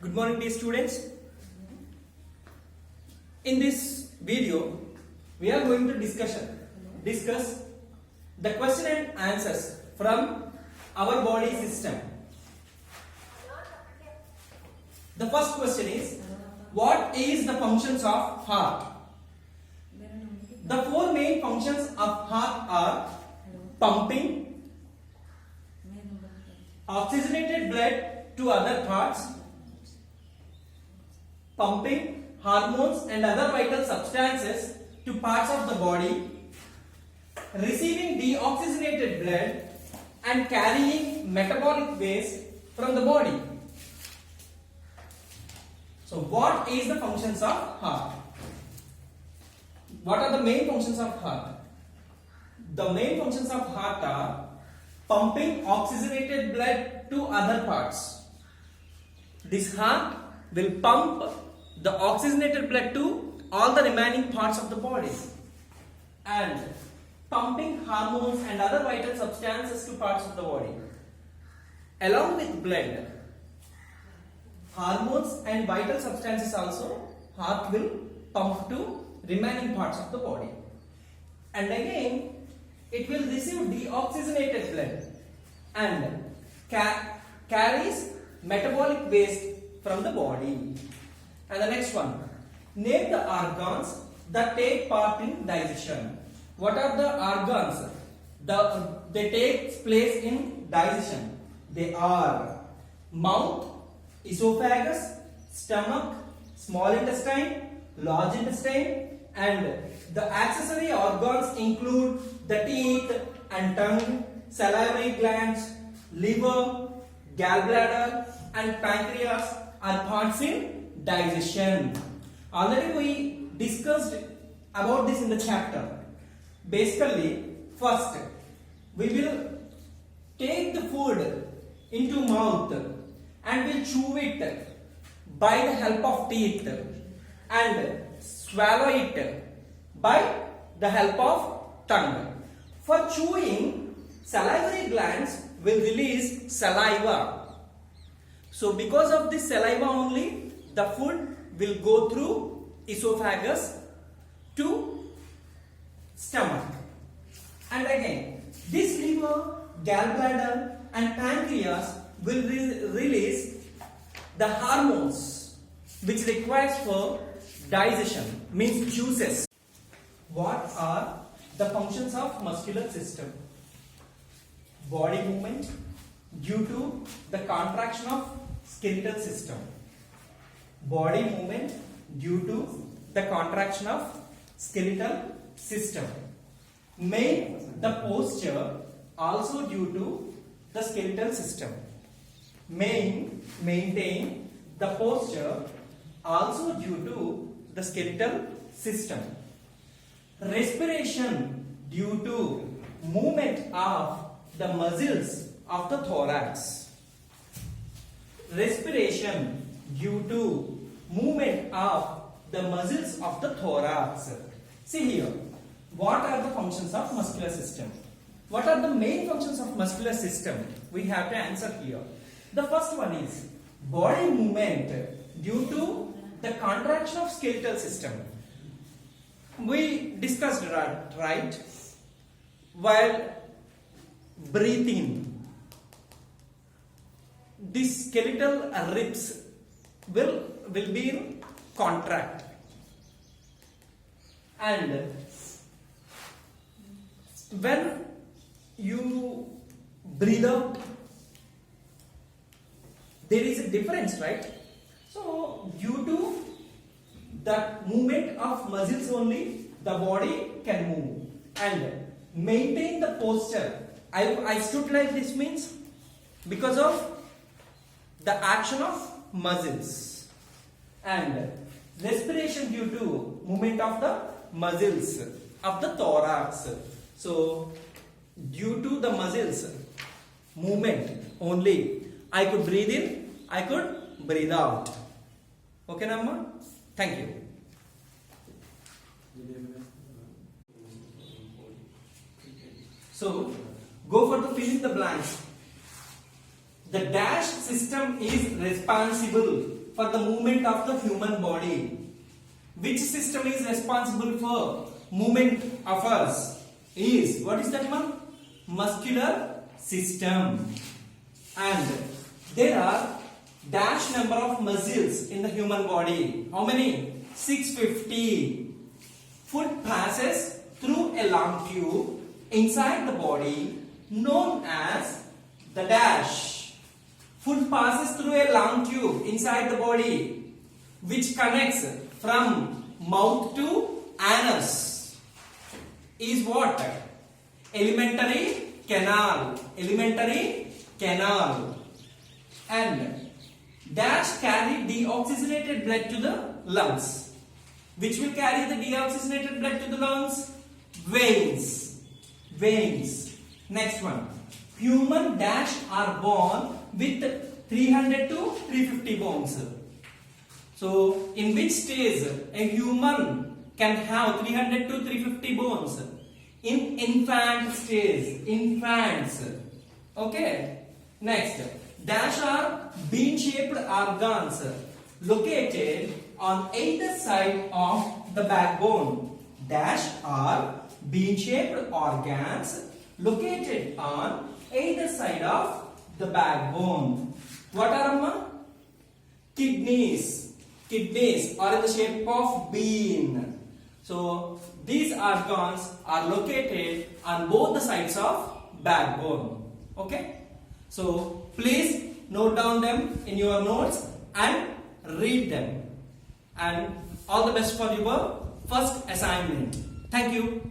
Good morning, dear students. In this video, we are going to discuss the question and answers from our body system. The first question is, what is the functions of heart? The four main functions of heart are pumping, oxygenated blood to other parts, pumping hormones and other vital substances to parts of the body, receiving deoxygenated blood and carrying metabolic waste from the body. So what is the functions of heart? What are the main functions of heart? The main functions of heart are pumping oxygenated blood to other parts. This heart will pump the oxygenated blood to all the remaining parts of the body, and pumping hormones and other vital substances to parts of the body. Along with blood, hormones and vital substances also heart will pump to remaining parts of the body. And again, it will receive deoxygenated blood and carries metabolic waste from the body. And the next one, name the organs that take part in digestion. What are the organs they take place in digestion? They are mouth, esophagus, stomach, small intestine, large intestine, and the accessory organs include the teeth and tongue, salivary glands, liver, gallbladder, and pancreas are parts in digestion. Already we discussed about this in the chapter. Basically, first we will take the food into mouth and will chew it by the help of teeth and swallow it by the help of tongue. For chewing, salivary glands will release saliva. So because of this saliva only, the food will go through esophagus to stomach. And again, this liver, gallbladder and pancreas will release the hormones which requires for digestion, means juices. What are the functions of muscular system? Body movement due to the contraction of skeletal system. Body movement due to the contraction of skeletal system. Maintain the posture also due to the skeletal system. Maintain the posture also due to the skeletal system. Respiration due to movement of the muscles of the thorax. Respiration due to movement of the muscles of the thorax. See here, what are the functions of muscular system? What are the main functions of muscular system? We have to answer here. The first one is body movement due to the contraction of skeletal system. We discussed that, right? While breathing, these skeletal ribs will be in contract, and when you breathe out, there is a difference, right? So due to that movement of muscles only, the body can move. And maintain the posture. I stood like this means because of the action of muscles. And respiration due to movement of the muscles of the thorax. So due to the muscles movement only, I could breathe in, I could breathe out. Okay, Namma? Thank you. So go for the fill in the blanks. the dash system is responsible for the movement of the human body. Which system is responsible for movement of us? Is, what is that one? Muscular system. And there are dash number of muscles in the human body. How many? 650. Food passes through a long tube inside the body known as the dash. Food passes through a long tube inside the body which connects from mouth to anus. Is what? Alimentary canal. Alimentary canal. And dash carry deoxygenated blood to the lungs. Which will carry the deoxygenated blood to the lungs? Veins. Veins. Next one. Human dash are born with 300 to 350 bones. So, in which stage a human can have 300 to 350 bones? In infant stage. Infants. Okay. Next. Dash are bean-shaped organs located on either side of the backbone. Dash are bean-shaped organs located on either side of the backbone. What are kidneys? Kidneys are in the shape of bean. So these organs are located on both the sides of backbone. Okay. So please note down them in your notes and read them. And all the best for your first assignment. Thank you.